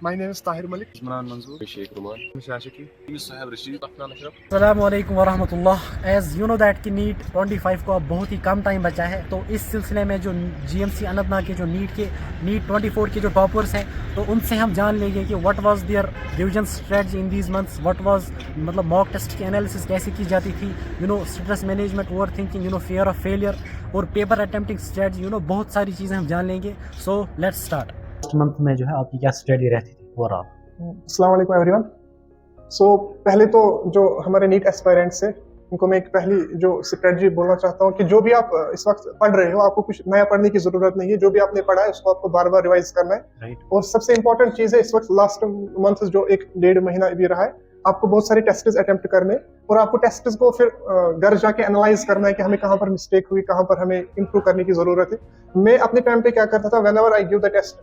My name is Tahir Malik. Imran मंजूर, Sheikh रुमान, Shashiki. साहब रशीद, अफनान अशरफ। अस्सलामुअलैकुम वरहमतुल्लाह। एज़ यू नो दैट कि नीट 25 को अब बहुत ही कम टाइम बचा है, तो इस सिलसिले में जो जीएमसी अनंतनाग के जो नीट 24 के जो टॉपर्स हैं, तो उनसे हम जान लेंगे कि what was their revision strategy in these months, what was मतलब मॉक टेस्ट की एनालिसिस कैसे की जाती थी, stress management, over thinking, fear of failure और पेपर अटेम्प्टिंग स्ट्रेटजी, बहुत सारी चीज़ें हम जान लेंगे। So let's start. Last month में जो है आपकी क्या स्ट्रेटजी रहती थी ओवरऑल? अस्सलाम वालेकुम एवरीवन। सो पहले तो जो हमारे नीट एस्पायरेंट्स हैं उनको मैं एक पहली जो स्ट्रेटजी बोलना चाहता हूँ कि जो भी आप इस वक्त पढ़ रहे हो, आपको कुछ नया पढ़ने की जरूरत नहीं है। जो भी आपने पढ़ा है उसको आपको बार बार रिवाइज करना है। और सबसे इंपॉर्टेंट चीज है, इस वक्त लास्ट मंथ जो 1-1.5 महीना भी रहा है, आपको बहुत सारे टेस्ट्स अटेम्प्ट करने और आपको टेस्ट्स को फिर घर जाके एनालाइज करना है कि हमें कहाँ पर मिस्टेक हुई, कहाँ पर हमें इंप्रूव करने की जरूरत है। मैं अपने टाइम पे क्या करता था, whenever I give the test,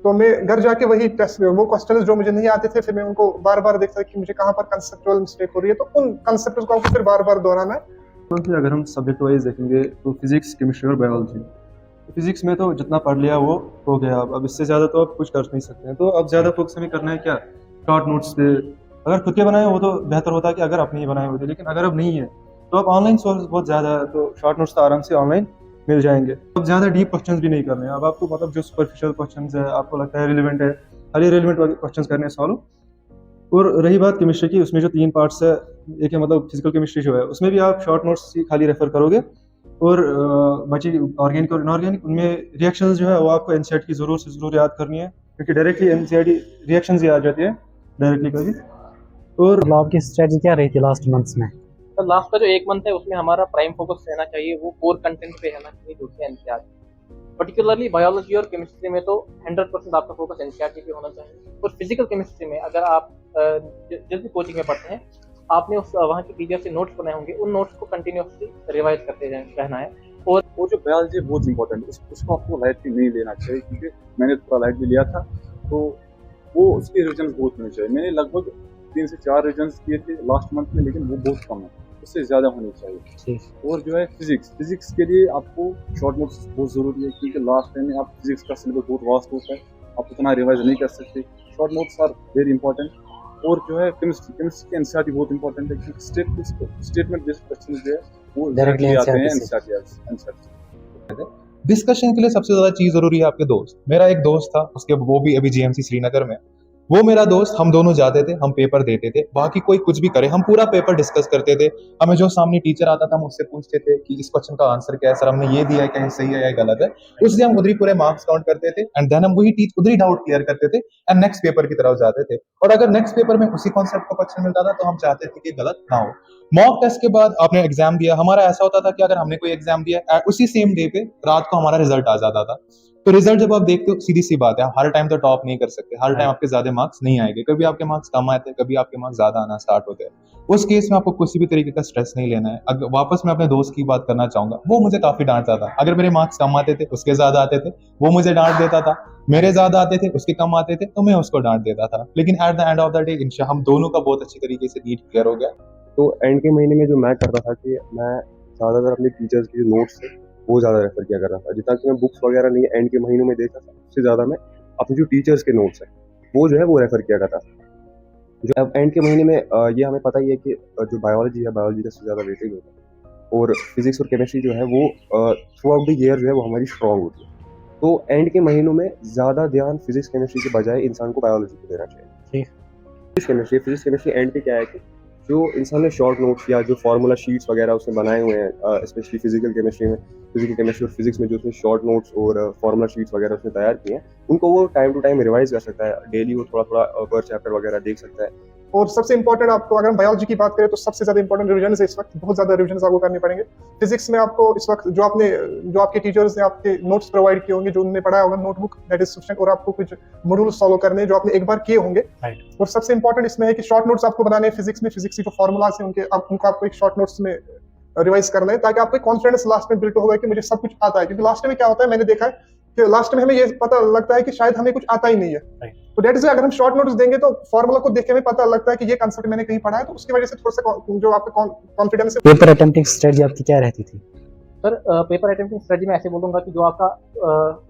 तो मैं घर जाके वही टेस्ट, वो क्वेश्चंस जो मुझे नहीं आते थे, फिर मैं उनको बार बार देखता कि मुझे कहाँ पर कंसेप्चुअल मिस्टेक हो रही है, तो उन कंसेप्ट्स को आपको फिर बार बार दोहराना है। अगर हम सब्जेक्ट वाइज देखेंगे तो फिजिक्स, केमिस्ट्री और बायोलॉजी, तो फिजिक्स में तो जितना पढ़ लिया वो हो गया। अब इससे ज़्यादा तो आप कुछ कर नहीं सकते हैं, तो अब ज़्यादा फोकस हमें करना है क्या, शॉर्ट नोट्स पे। अगर खुद के बनाए हो तो बेहतर होता है कि अगर अपने ही बनाए होते, लेकिन अगर अब नहीं है तो अब ऑनलाइन सोर्स बहुत ज़्यादा है, तो शॉर्ट नोट्स तो आराम से ऑनलाइन मिल जाएंगे। अब ज़्यादा डीप क्वेश्चंस भी नहीं करने हैं। अब आपको मतलब जो सुपरफिशियल क्वेश्चंस है, आपको लगता है रिलेवेंट है, खाली रिलेवेंट वाले क्वेश्चंस करने हैं सॉल्व। और रही बात केमिस्ट्री की, उसमें जो 3 पार्ट्स है, एक है मतलब फिजिकल केमिस्ट्री जो है, उसमें भी आप शॉर्ट नोट्स ही खाली रेफर करोगे। और बची ऑर्गेनिक और इनऑर्गेनिक, उनमें रिएक्शंस जो है वो आपको एनसीईआरटी की जरूर याद करनी है, क्योंकि डायरेक्टली एनसीईआरटी रिएक्शंस ही आ जाती है डायरेक्टली कभी। और आपकी स्ट्रेटजी क्या रही थी लास्ट मंथ्स में? तो लास्ट का जो 1 मंथ है उसमें हमारा प्राइम फोकस रहना चाहिए वो कोर कंटेंट पे रहना चाहिए, जो कि एनसीईआरटी। पर्टिकुलरली बायोलॉजी और केमिस्ट्री में तो 100% आपका फोकस एनसीईआरटी पे होना चाहिए। और फिजिकल केमिस्ट्री में अगर आप जिस भी कोचिंग में पढ़ते हैं, आपने उस वहाँ के टीचर से नोट्स बनाए होंगे, उन नोट्स को कंटिन्यूसली रिवाइज करते रहना है। और वो जो बायोलॉजी है बहुत इंपॉर्टेंट है, उसको आपको लाइटली नहीं लेना चाहिए, क्योंकि मैंने थोड़ा लाइटली लिया था, तो वो उसके रिविजन बहुत होने चाहिए। मैंने लगभग 3 से 4 रिविजन किए थे लास्ट मंथ में, लेकिन वो बहुत कम है, उससे ज़्यादा होनी चाहिए। और जो है फिजिक्स के लिए आपको शॉर्ट नोट्स बहुत ज़रूरी है, क्योंकि लास्ट टाइम में आप फिजिक्स का सिलेबस बहुत वास्ट होता है, आप उतना रिवाइज नहीं कर सकते। Short notes are very important. और जो है केमिस्ट्री की एनसीईआरटी बहुत इंपॉर्टेंट है, क्योंकि स्टेटमेंट बेस्ड क्वेश्चन जो है वो डायरेक्टली आते हैं एनसीईआरटी। डिस्कशन के लिए सबसे ज्यादा चीज जरूरी है आपके दोस्त। मेरा एक दोस्त था, उसके वो भी अभी जीएमसी श्रीनगर में, वो मेरा दोस्त, हम दोनों जाते थे, हम पेपर देते थे, बाकी कोई कुछ भी करे, हम पूरा पेपर डिस्कस करते थे। हमें जो सामने टीचर आता था हम उससे पूछते थे कि इस क्वेश्चन का आंसर क्या है सर, हमने ये दिया है, क्या सही है या गलत है। उससे हम उधरी पूरे मार्क्स काउंट करते थे, एंड देन हम वही उधरी डाउट क्लियर करते थे एंड नेक्स्ट पेपर की तरफ जाते थे। और अगर नेक्स्ट पेपर में उसी कॉन्सेप्ट का क्वेश्चन मिलता था तो हम चाहते थे कि गलत ना हो। मॉक टेस्ट के बाद आपने एग्जाम दिया, हमारा ऐसा होता था कि अगर हमने कोई एग्जाम दिया, उसी सेम डे पे रात को हमारा रिजल्ट आ जाता था। तो रिजल्ट जब आप देखते हो, सीधी सी बात है, हर टाइम तो टॉप नहीं कर सकते, हर टाइम आपके ज्यादा मार्क्स नहीं आएंगे, कभी आपके मार्क्स कम आते हैं, कभी आपके मार्क्स ज्यादा आना स्टार्ट होते हैं। उस केस में आपको किसी भी तरीके का स्ट्रेस नहीं लेना है। अगर वापस मैं अपने दोस्त की बात करना चाहूंगा, वो मुझे काफी डांटता था। अगर मेरे मार्क्स कम आते थे, उसके ज्यादा आते थे, वो मुझे डांट देता था। मेरे ज्यादा आते थे, उसके कम आते थे, तो मैं उसको डांट देता था। लेकिन at the end of the day इंशाल्लाह हम दोनों का बहुत अच्छी तरीके से नीट क्लियर हो गया। तो एंड के महीने में जो मैं करता था कि मैं ज़्यादातर अपने टीचर्स के जो नोट्स थे वो ज़्यादा रेफर किया कर रहा था। जितना कि मैं बुक्स वगैरह नहीं एंड के महीनों में देखा था, उससे ज़्यादा मैं अपने जो टीचर्स के नोट्स हैं वो जो है वो रेफर किया करता था। जो अब एंड के महीने में ये हमें पता ही है कि जो बायोलॉजी है, बायोलॉजी का सबसे ज़्यादा वेटेज होता है, और फिजिक्स और केमिस्ट्री जो है वो थ्रू आउट द ईयर जो है वो हमारी स्ट्रॉन्ग होती है। तो एंड के महीनों में ज़्यादा ध्यान फिजिक्स केमिस्ट्री के बजाय इंसान को बायोलॉजी को देना चाहिए। फिजिक्स केमिस्ट्री एंड पे क्या है कि जो इंसान ने शॉर्ट नोट्स या जो फार्मूला शीट्स वगैरह उसमें बनाए हुए हैं, स्पेशली फिजिकल केमिस्ट्री और फिजिक्स में जो उसने शॉर्ट नोट्स और फार्मूला शीट्स वगैरह उसने तैयार किए हैं, उनको वो टाइम टू टाइम रिवाइज कर सकता है। डेली वो थोड़ा थोड़ा पर चैप्टर वगैरह देख सकता है। और सबसे इंपॉर्टेंट, आपको अगर हम बायोलॉजी की बात करें तो सबसे ज्यादा इंपॉर्टेंट रिवीजन है इस वक्त, बहुत ज्यादा रिवीजन आपको करने पड़ेंगे। फिजिक्स में आपको इस वक्त जो आपके टीचर्स ने आपके नोट्स प्रोवाइड किए होंगे, जो उन्होंने पढ़ाया होगा, नोटबुक दैट इज सफिशिएंट, और आपको कुछ मॉड्यूल्स फॉलो करने जो आपने एक बार किए होंगे। और सबसे इंपॉर्टेंट इसमें है कि शॉर्ट नोट्स आपको बनाने हैं फिजिक्स में, फिजिक्स के जो फॉर्मूलाज हैं उनको आपको एक शॉर्ट नोट्स में रिवाइज करना है, ताकि आपको कॉन्फिडेंस लास्ट में बिल्ड होगा कि मुझे सब कुछ आता है। क्योंकि लास्ट में क्या होता है, मैंने देखा है कि लास्ट में हमें ये पता लगता है कि शायद हमें कुछ आता ही नहीं है। तो दैट इज अगर हम शॉर्ट नोट्स देंगे तो फॉर्मूला को देख के हमें पता लगता है कि ये कांसेप्ट मैंने कहीं पढ़ा है, तो उसकी वजह से थोड़ा सा जो आपका कॉन्फिडेंस है। पेपर अटेम्प्टिंग स्ट्रेटजी आपकी क्या रहती थी? सर पेपर अटेम्प्टिंग स्ट्रेटजी में ऐसे बोलूंगा कि जो आपका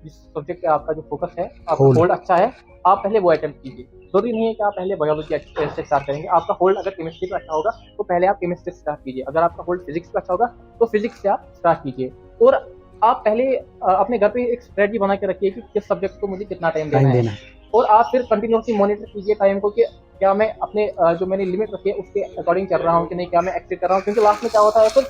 जिस सब्जेक्ट पे आपका जो फोकस है, आपका Hold. होल्ड अच्छा है, आप पहले वो अटेम्प्ट कीजिए। जरूरी नहीं है कि आप पहले बायोलॉजी से स्टार्ट करेंगे। आपका होल्ड अगर केमिस्ट्री पे अच्छा होगा तो पहले आप केमिस्ट्री से स्टार्ट कीजिए। अगर आपका होल्ड फिजिक्स पे अच्छा होगा तो फिजिक्स से आप स्टार्ट कीजिए। और आप पहले अपने घर पे एक स्ट्रेटजी बना के रखिए कि किस सब्जेक्ट को मुझे कितना टाइम देना है, और आप फिर कंटिन्यूसली मॉनिटर कीजिए टाइम को कि क्या मैं अपने जो मैंने लिमिट रखी है उसके अकॉर्डिंग चल रहा हूँ कि नहीं, क्या मैं एक्सेड कर रहा हूँ। क्योंकि लास्ट में क्या होता है, फिर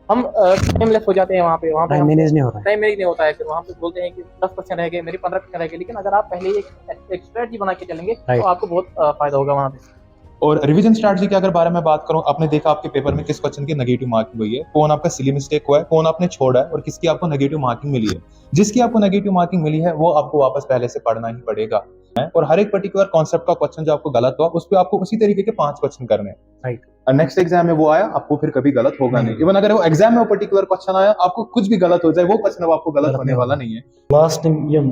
हम टाइमलेस हो जाते हैं वहाँ पे टाइम मैनेज नहीं हो रहा है। टाइम मैनेज नहीं होता है। फिर वहाँ पे बोलते हैं कि 10% रह गए, मेरे 15% रह गए। लेकिन अगर आप पहले एक स्ट्रेटजी बना के चलेंगे तो Right. आपको बहुत फायदा होगा वहाँ पे। और रिवीजन स्ट्रैटेजी की अगर बारे में बात करूं, आपने देखा आपके पेपर में किस क्वेश्चन की नेगेटिव मार्किंग हुई है, कौन आपका सिली मिस्टेक हुआ है, कौन आपने छोड़ा है और किसकी आपको नेगेटिव मार्किंग मिली है। जिसकी आपको नेगेटिव मार्किंग मिली है वो आपको वापस पहले से पढ़ना ही पड़ेगा। और हर एक पर्टिकुलर कॉन्सेप्ट का क्वेश्चन जो आपको गलत हुआ उस पर आपको उसी तरीके के 5 क्वेश्चन करने हैं। राइट। और नेक्स्ट एग्जाम में वो आया, आपको फिर कभी गलत होगा नहीं। इवन अगर वो एग्जाम में वो पर्टिकुलर क्वेश्चन आया, आपको कुछ भी गलत हो जाए, वो क्वेश्चन आपको गलत होने वाला नहीं है। लास्ट यम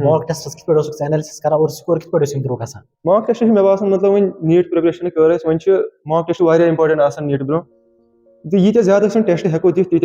मॉक टेस्टस कित पड़ो सक एनालिसिस करा और स्कोर कित पड़ो इंप्रूव गसान। मॉक टेस्ट मे बासान मतलब वन नीट प्रिपरेशन कर वन मॉक टेस्ट वारिया इंपॉर्टेंट आसान नीट ब्रो तो यीत ज्यादा टेस्ट हेको दिख तीत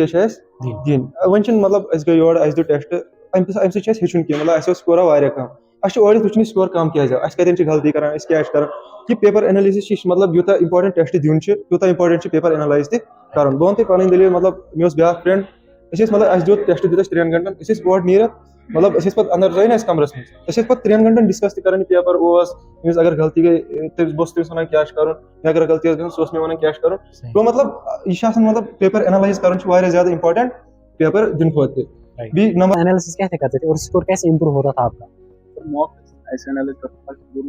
दिन वन मतलब अस गई योर अस दो टेस्ट अम सह हेचुन कह मतलब अस स्कोरा वारिया कम अस वुचन स्कोर कम क्या अस कतन गलती करान अस क्या कर कि पेपर एनालिसिस मतलब यूता इंपॉर्टेंट टेस्ट दिन यूता इंपॉर्टेंट पेपर एनालाइज तक कर बह तुम पी दलील मतलब मे ब्या फ्रेंड मतलब अस दो टेस्ट दित 3 घंटन और नीर मतलब पे अंदर जाए ना कमरस मे पे 3 घंटन डिस्कस कर पेपर उस अगर गलती गई बस तमिस वन क्या कर अगर गलती मे वन क्या कर तो मतलब यह मतलब पेपर एनालाइज कर ज्यादा इंपॉर्टेंट पेपर दिन खुद भी नंबर एनालिसिस कैसे करते थे और स्कोर कैसे इंप्रूव होता था आपका? मॉक ऐसे एनालाइज करता था कि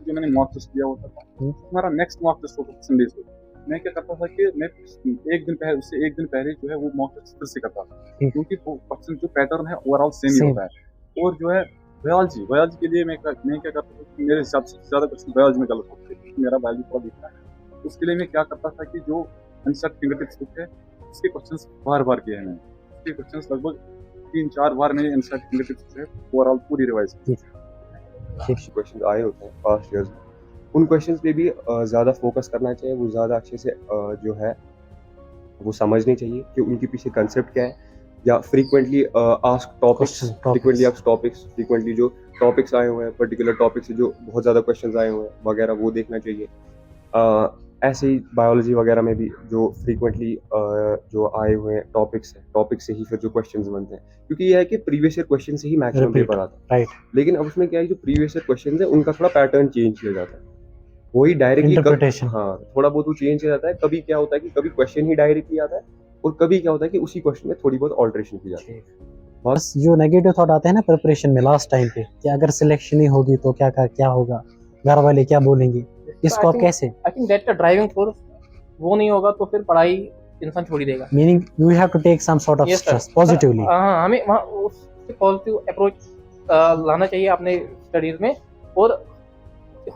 जो मैंने मॉक टेस्ट दिया होता था हमारा नेक्स्ट मॉक टेस्ट होता था संडे से। मैं क्या करता था कि मैं एक दिन पहले उससे एक दिन पहले जो है वो मॉक टेस्ट फिर से करता था, क्योंकि वो क्वेश्चन जो पैटर्न है ओवरऑल सेम ही होता है। और जो है बायोलॉजी के लिए मैं क्या करता था कि मेरे हिसाब से ज़्यादा क्वेश्चन बायोलॉजी में गलत होते थे, क्योंकि मेरा बायोलॉजी थोड़ा दिखता है। उसके लिए मैं क्या करता था कि जो आंसर फिंगरटिप्स बुक है उसके क्वेश्चन बार बार किए हैं मैंने। उसके क्वेश्चन लगभग 3-4 बार मैंने आंसर फिंगरटिप्स है ओवरऑल पूरी रिवाइज की। क्वेश्चन आए होते हैं पास्ट ईयर्स में, उन क्वेश्चंस पे भी ज़्यादा फोकस करना चाहिए। वो ज़्यादा अच्छे से जो है वो समझनी चाहिए कि उनके पीछे कंसेप्ट क्या है, या frequently ask topics, frequently ask topics, frequently जो टॉपिक्स आए हुए हैं पर्टिकुलर टॉपिक से जो बहुत ज़्यादा क्वेश्चंस आए हुए हैं वगैरह वो देखना चाहिए। ऐसे ही बायोलॉजी वगैरह में भी जो फ्रीक्वेंटली जो आए हुए हैं टॉपिक्स हैं, टॉपिक से ही फिर जो क्वेश्चंस बनते हैं, क्योंकि यह है कि प्रीवियस ईयर क्वेश्चन से ही मैक्सिमम पेपर आता है। राइट। लेकिन अब उसमें क्या है, जो प्रीवियस ईयर क्वेश्चन है उनका थोड़ा पैटर्न चेंज किया जाता है, वही डायरेक्टली इंटरप्रिटेशन। हाँ, थोड़ा बहुत वो चेंज किया जाता है। कभी क्या होता है कि कभी क्वेश्चन ही डायरेक्टली आता है और कभी क्या होता है कि उसी क्वेश्चन में थोड़ी बहुत ऑल्टरेशन की जाती है। बस जो नेगेटिव थॉट आते हैं ना प्रिपरेशन में लास्ट टाइम पे कि अगर सिलेक्शन ही होगी तो क्या होगा, घर वाले क्या बोलेंगे, इसको आप कैसे? I think that the driving force, वो नहीं होगा तो फिर पढ़ाई इंसान छोड़ ही देगा। Meaning you have to take some sort of stress positively. हाँ, हमें वहाँ उससे पॉजिटिव अप्रोच लाना चाहिए अपने स्टडीज में, और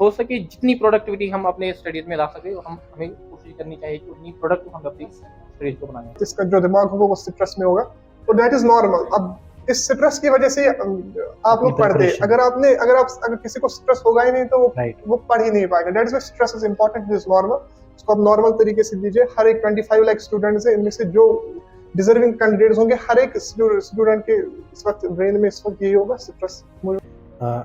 हो सके जितनी प्रोडक्टिविटी हम अपने स्टडीज में ला सके हमें कोशिश करनी चाहिए कि उतनी प्रोडक्टिव हम अपनी स्टडीज को बनाएं। इसका जो दिमाग होगा वो स्ट्रेस में होगा, तो दैट इज नॉर्मल। अब इस स्ट्रेस की वजह से आप लोग पढ़ते, अगर किसी को स्ट्रेस होगा ही नहीं तो वो पढ़ ही नहीं पाएगा। That is why stress is important, is normal. इसको आप नॉर्मल तरीके से दीजिए। हर एक 25 लाख स्टूडेंट्स है, इनमें से जो डिजर्विंग कैंडिडेट्स होंगे, हर एक स्टूडेंट के इस वक्त ब्रेन में इस वक्त यही होगा स्ट्रेस।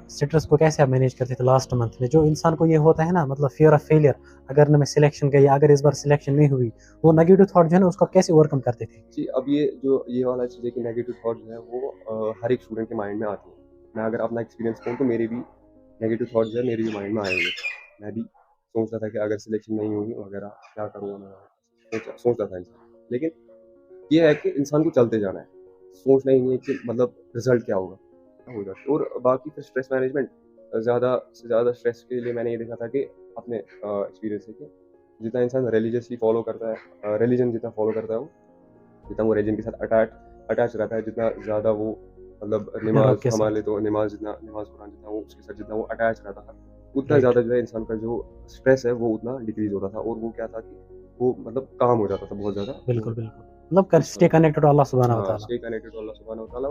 स्ट्रेस को कैसे आप मैनेज करते थे लास्ट मंथ में? जो इंसान को ये होता है ना, मतलब फियर ऑफ फेलियर, अगर मैं सिलेक्शन गई, अगर इस बार सिलेक्शन नहीं हुई, वो नेगेटिव थॉट जो है ना उसको कैसे ओवरकम करते थे? जी, अब ये वाला चीज़ है कि नेगेटिव थॉट जो है वो हर एक स्टूडेंट के माइंड में आती है। मैं अगर अपना एक्सपीरियंस कहूँ तो मेरे भी नेगेटिव थॉट जो है मेरे भी माइंड में आए हुए। मैं भी सोचता था कि अगर सिलेक्शन नहीं हुई वगैरह क्या करूँगा मैं, सोचता था इंसान। लेकिन ये है कि इंसान को चलते जाना है, सोचना ही नहीं है कि मतलब रिजल्ट क्या होगा, हो जाता है। और बाकी फिर स्ट्रेस मैनेजमेंट, ज़्यादा से ज़्यादा स्ट्रेस के लिए मैंने ये देखा था कि अपने एक्सपीरियंस है कि जितना इंसान रिलीजियसली फॉलो करता है, रिलीजन जितना फॉलो करता है वो, जितना वो रिलीजन के साथ अटैच रहता है, जितना ज़्यादा वो मतलब नमाज हमारे तो नमाज कुरान जितना वो उसके साथ जितना वो अटैच रहता था, उतना ज़्यादा जो है इंसान का जो स्ट्रेस है वो उतना डिक्रीज होता था। और वो क्या था कि वो मतलब काम हो जाता था बहुत ज़्यादा। बिल्कुल मतलब स्टे कनेक्टेड टू अल्लाह सुब्हानहू व तआला, स्टे कनेक्टेड टू अल्लाह सुब्हानहू व तआला,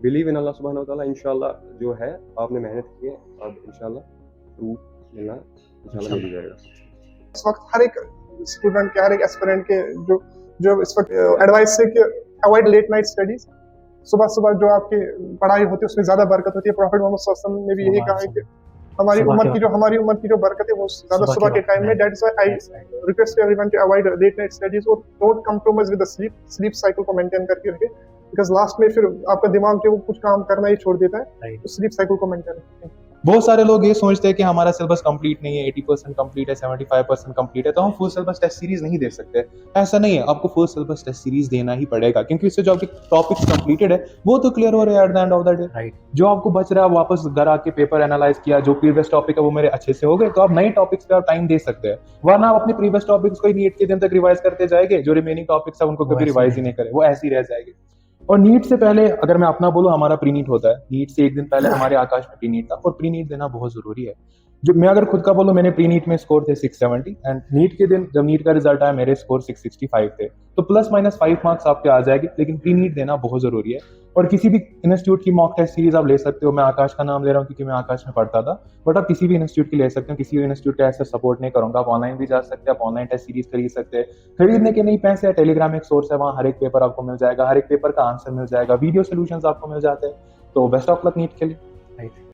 बिलीव इन अल्लाह सुब्हानहू व तआला। इंशाल्लाह जो है आपने मेहनत की है, अब इंशाल्लाह प्रूफ मिलना इंशाल्लाह मिल जाएगा। इस वक्त हर एक स्टूडेंट के, हर एक एस्पिरेंट के जो जो इस वक्त एडवाइस है कि अवॉइड लेट नाइट स्टडीज। सुबह सुबह जो आपकी पढ़ाई होती है उसमें ज्यादा बरकत होती है। प्रॉफिट मोहम्मद सल्लल्लाहु अलैहि वसल्लम ने भी यही कहा है कि हमारी उम्मत की जो बरकत है वो ज्यादा सुबह के टाइम में। That is why I request everyone to avoid late night studies और don't compromise with the sleep cycle को मेंटेन करके रखें, बिकॉज लास्ट में फिर आपका दिमाग जो कुछ काम करना ही छोड़ देता है। तो स्लीप साइकिल को मेंटेन रखें। बहुत सारे लोग ये सोचते हैं कि हमारा सिलेबस कंप्लीट नहीं है, 80% कंप्लीट है, 75% कंप्लीट है, तो हम फुल सिलेबस टेस्ट सीरीज नहीं दे सकते। ऐसा नहीं है, आपको फुल सिलेबस टेस्ट सीरीज देना ही पड़ेगा, क्योंकि इससे जो आपके टॉपिक्स कंप्लीटेड है वो तो क्लियर हो रहे हैं at the end of the day. Right. जो आपको बच रहा है, आप वापस घर आके पेपर एनालाइज किया, जो प्रीवियस टॉपिक है वो मेरे अच्छे से हो गए, तो आप नए टॉपिक्स पे आप टाइम दे सकते हैं। वरना आप अपने प्रीवियस टॉपिक्स को नीट के दिन तक रिवाइज करते जाएंगे, जो रिमेनिंग टॉपिक्स है उनको कभी रिवाइज ही नहीं करे, वो ऐसे ही रह जाएंगे। और नीट से पहले अगर मैं अपना बोलूं, हमारा प्री नीट होता है। नीट से एक दिन पहले हमारे आकाश में प्री नीट था, और प्री नीट देना बहुत जरूरी है। जो मैं अगर खुद का बोलूं, मैंने प्री नीट में स्कोर थे 670 एंड नीट के दिन जब नीट का रिजल्ट आया मेरे स्कोर 665 थे। तो प्लस माइनस 5 मार्क्स आपके आ जाएगी, लेकिन प्री नीट देना बहुत जरूरी है। और किसी भी इंस्टीट्यूट की मॉक टेस्ट सीरीज आप ले सकते हो। मैं आकाश का नाम ले रहा हूँ क्योंकि मैं आकाश में पढ़ता था, बट आप किसी भी इंस्टीट्यूट की ले सकते हो। किसी भी इंस्टीट्यूट का ऐसा सपोर्ट नहीं करूंगा। आप ऑनलाइन भी जा सकते हैं, आप ऑनलाइन टेस्ट सीरीज खरीद सकते हैं। खरीदने के नहीं पैसे है, टेलीग्राम एक सोर्स है, वहाँ हर एक पेपर आपको मिल जाएगा, हर एक पेपर का आंसर मिल जाएगा, वीडियो सोल्यूशन आपको मिल जाते हैं। तो बेस्ट ऑफ लक नीट के लिए।